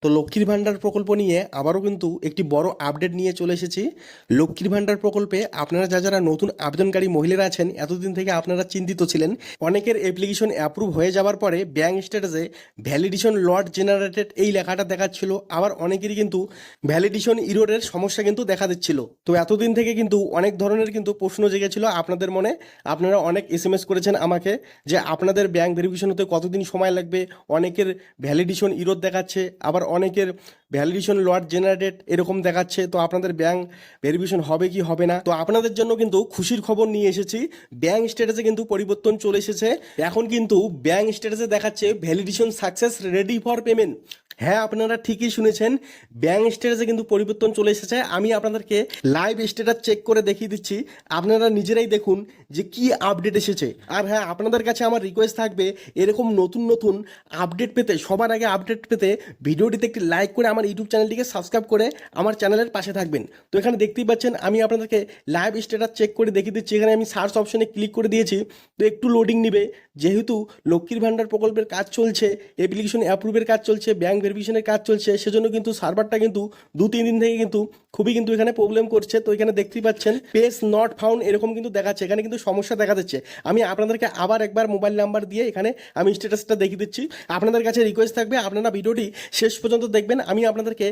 তো লক্ষ্মীর ভাণ্ডার প্রকল্প নিয়ে আবারও কিন্তু একটি বড় আপডেট নিয়ে চলে এসেছি। লক্ষ্মীর ভাণ্ডার প্রকল্পে আপনারা যারা নতুন আবেদনকারী মহিলারা আছেন, এতদিন থেকে আপনারা চিন্তিত ছিলেন। অনেকের অ্যাপ্লিকেশন অ্যাপ্রুভ হয়ে যাওয়ার পরে ব্যাঙ্ক স্ট্যাটাসে ভ্যালিডেশন লট জেনারেটেড এই লেখাটা দেখাচ্ছিল, আবার অনেকেরই কিন্তু ভ্যালিডেশন ইরোরের সমস্যা কিন্তু দেখা দিচ্ছিল। তো এতদিন থেকে কিন্তু অনেক ধরনের কিন্তু প্রশ্ন জেগেছিল আপনাদের মনে। আপনারা অনেক এসএমএস করেছেন আমাকে যে আপনাদের ব্যাঙ্ক ভেরিফিকেশন হতে কতদিন সময় লাগবে। অনেকের ভ্যালিডেশন ইরোর দেখাচ্ছে, আবার অনেকের ভ্যালিডেশন লট জেনারেটেড এরকম দেখাচ্ছে। তো আপনাদের ব্যাঙ্ক ভেরিফিকেশন হবে কি হবে না, তো আপনাদের জন্য কিন্তু খুশির খবর নিয়ে এসেছি। ব্যাঙ্ক স্ট্যাটাসে কিন্তু পরিবর্তন চলে এসেছে। এখন কিন্তু ব্যাঙ্ক স্ট্যাটাসে দেখাচ্ছে validation success ready for payment. হ্যাঁ, আপনারা ঠিকই শুনেছেন, ব্যাঙ্ক স্ট্যাটাসে কিন্তু পরিবর্তন চলে এসেছে। আমি আপনাদেরকে লাইভ স্ট্যাটাস চেক করে দেখিয়ে দিচ্ছি, আপনারা নিজেরাই দেখুন যে কি আপডেট এসেছে। আর হ্যাঁ, আপনাদের কাছে আমার রিকোয়েস্ট থাকবে, এরকম নতুন নতুন আপডেট পেতে, সবার আগে আপডেট পেতে ভিডিওটিতে একটি লাইক করে আমার ইউটিউব চ্যানেলটিকে সাবস্ক্রাইব করে আমার চ্যানেলের পাশে থাকবেন। তো এখানে দেখতেই পাচ্ছেন আমি আপনাদেরকে লাইভ স্ট্যাটাস চেক করে দেখিয়ে দিচ্ছি। এখানে আমি সার্চ অপশনে ক্লিক করে দিয়েছি। তো একটু লোডিং নেবে, যেহেতু লক্ষ্মীর ভাণ্ডার প্রকল্পের কাজ চলছে, অ্যাপ্লিকেশন অ্যাপ্রুভের কাজ চলছে, ব্যাঙ্ক ভেরিফিকেশনের কাজ চলছে, সেজন্য কিন্তু সার্ভারটা কিন্তু 2-3 দিন থেকে কিন্তু খুবই কিন্তু এখানে প্রবলেম করছে। তো এখানে দেখতেই পাচ্ছেন পেজ নট ফাউন্ড এরকম কিন্তু দেখাচ্ছে, এখানে কিন্তু সমস্যা দেখা দিচ্ছে। আমি আপনাদেরকে আবার একবার মোবাইল নাম্বার দিয়ে এখানে আমি স্ট্যাটাসটা দেখিয়ে দিচ্ছি। আপনাদের কাছে রিকোয়েস্ট থাকবে, আপনারা ভিডিওটি শেষ পর্যন্ত দেখবেন। আমি আপনাদেরকে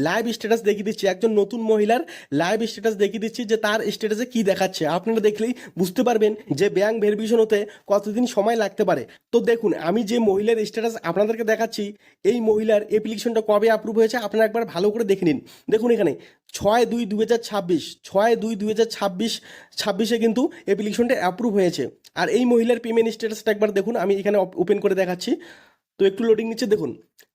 লাইভ স্ট্যাটাস দেখিয়ে দিচ্ছি, একজন নতুন মহিলার লাইভ স্ট্যাটাস দেখিয়ে দিচ্ছি যে তার স্ট্যাটাসে কি দেখাচ্ছে। আপনারা দেখলেই বুঝতে পারবেন যে ব্যাঙ্ক ভেরিফিকেশন হতে কতদিন সময় লাগতে পারে। তো দেখুন, আমি যে মহিলার স্ট্যাটাস আপনাদেরকে দেখাচ্ছি, এই মহিলার অ্যাপ্লিকেশনটা কবে অ্যাপ্রুভ হয়েছে আপনারা একবার ভালো করে দেখে নিন। দেখুন এখানে 6/2/2026, 6/2/2026 কিন্তু অ্যাপ্লিকেশনটা অ্যাপ্রুভ হয়েছে। আর এই মহিলার পেমেন্ট স্ট্যাটাসটা একবার দেখুন, আমি এখানে ওপেন করে দেখাচ্ছি। তো একটু লোডিং নিচ্ছে, দেখুন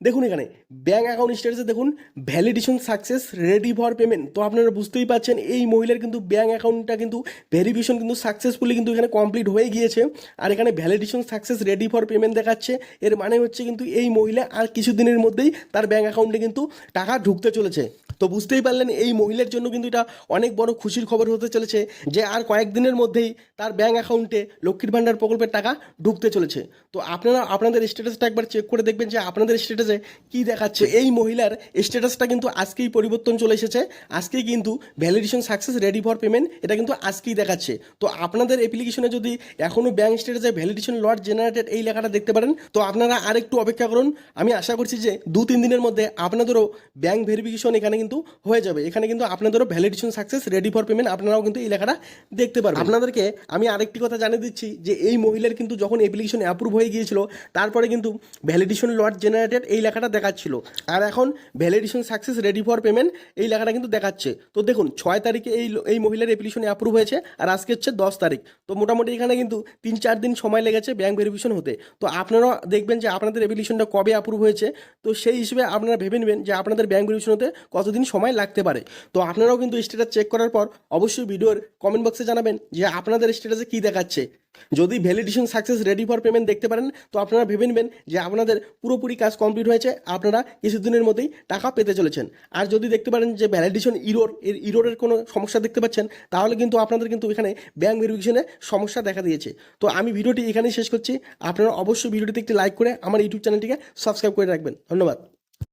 দেখুন এখানে ব্যাঙ্ক অ্যাকাউন্ট স্ট্যাটাসে দেখুন validation success ready for payment. তো আপনারা বুঝতেই পারছেন এই মহিলার কিন্তু ব্যাঙ্ক অ্যাকাউন্টটা কিন্তু ভেরিফিকেশন কিন্তু সাকসেসফুলি কিন্তু এখানে কমপ্লিট হয়ে গিয়েছে। আর এখানে validation success ready for payment দেখাচ্ছে। এর মানে হচ্ছে কিন্তু এই মহিলা আর কিছুদিনের মধ্যেই তার ব্যাঙ্ক অ্যাকাউন্টে কিন্তু টাকা ঢুকতে চলেছে। তো বুঝতেই পারলেন এই মহিলার জন্য কিন্তু এটা অনেক বড় খুশির খবর হতে চলেছে যে আর কয়েকদিনের মধ্যেই তার ব্যাঙ্ক অ্যাকাউন্টে লক্ষ্মীর ভাণ্ডার প্রকল্পের টাকা ঢুকতে চলেছে। তো আপনারা আপনাদের স্ট্যাটাসটা একবার চেক করে দেখবেন যে আপনাদের স্ট্যাটাসে কি দেখাচ্ছে। এই মহিলার স্ট্যাটাসটা কিন্তু আজকেই পরিবর্তন চলে এসেছে, আজকেই কিন্তু validation success ready for payment এটা কিন্তু আজকেই দেখাচ্ছে। তো আপনাদের অ্যাপ্লিকেশনে যদি এখনও ব্যাঙ্ক স্ট্যাটাসে ভ্যালিডেশন লট জেনারেটেড এই লেখাটা দেখতে পারেন, তো আপনারা আর একটু অপেক্ষা করুন। আমি আশা করছি যে 2-3 দিনের মধ্যে আপনাদেরও ব্যাঙ্ক ভেরিফিকেশন এখানে কিন্তু হয়ে যাবে। এখানে কিন্তু আপনাদেরও validation success ready for payment আপনারাও কিন্তু এই লেখাটা দেখতে পারবেন। আপনাদেরকে আমি আরেকটি কথা জানিয়ে দিচ্ছি যে এই মহিলার কিন্তু যখন অ্যাপ্লিকেশন অ্যাপ্রুভ হয়ে গিয়েছিল, তারপরে কিন্তু ভ্যালিডেশন লট জেনারেটেড এই লেখাটা দেখাচ্ছিল। আর এখন validation success ready for payment এই লেখাটা কিন্তু দেখাচ্ছে। তো দেখুন 6 তারিখে এই মহিলার অ্যাপ্লিকেশন অ্যাপ্রুভ হয়েছে, আর আজকে হচ্ছে 10 তারিখ। তো মোটামুটি এখানে কিন্তু 3-4 দিন সময় লেগেছে ব্যাঙ্ক ভেরিফিকেশন হতে। তো আপনারাও দেখবেন যে আপনাদের অ্যাপ্লিকেশনটা কবে অ্যাপ্রুভ হয়েছে, তো সেই হিসেবে আপনারা ভেবে নেবেন যে আপনাদের ব্যাঙ্ক ভেরিফিকেশন হতে কতদিন সময় লাগতে পারে। তো আপনারাও কিন্তু স্ট্যাটাস চেক করার পর অবশ্যই ভিডিওর কমেন্ট বক্সে জানাবেন যে আপনাদের স্ট্যাটাসে কী দেখাচ্ছে। যদি validation success ready for payment দেখতে পারেন, তো আপনারা ভেবে নেবেন যে আপনাদের পুরোপুরি কাজ কমপ্লিট হয়েছে, আপনারা কিছুদিনের মধ্যেই টাকা পেতে চলেছেন। আর যদি দেখতে পারেন যে ভ্যালিডেশন ইরোরের কোনো সমস্যা দেখতে পাচ্ছেন, তাহলে কিন্তু আপনাদের কিন্তু এখানে ব্যাঙ্ক ভেরিফিকেশনে সমস্যা দেখা দিয়েছে। তো আমি ভিডিওটি এখানেই শেষ করছি। আপনারা অবশ্যই ভিডিওটিতে একটি লাইক করে আমার ইউটিউব চ্যানেলটিকে সাবস্ক্রাইব করে রাখবেন। ধন্যবাদ।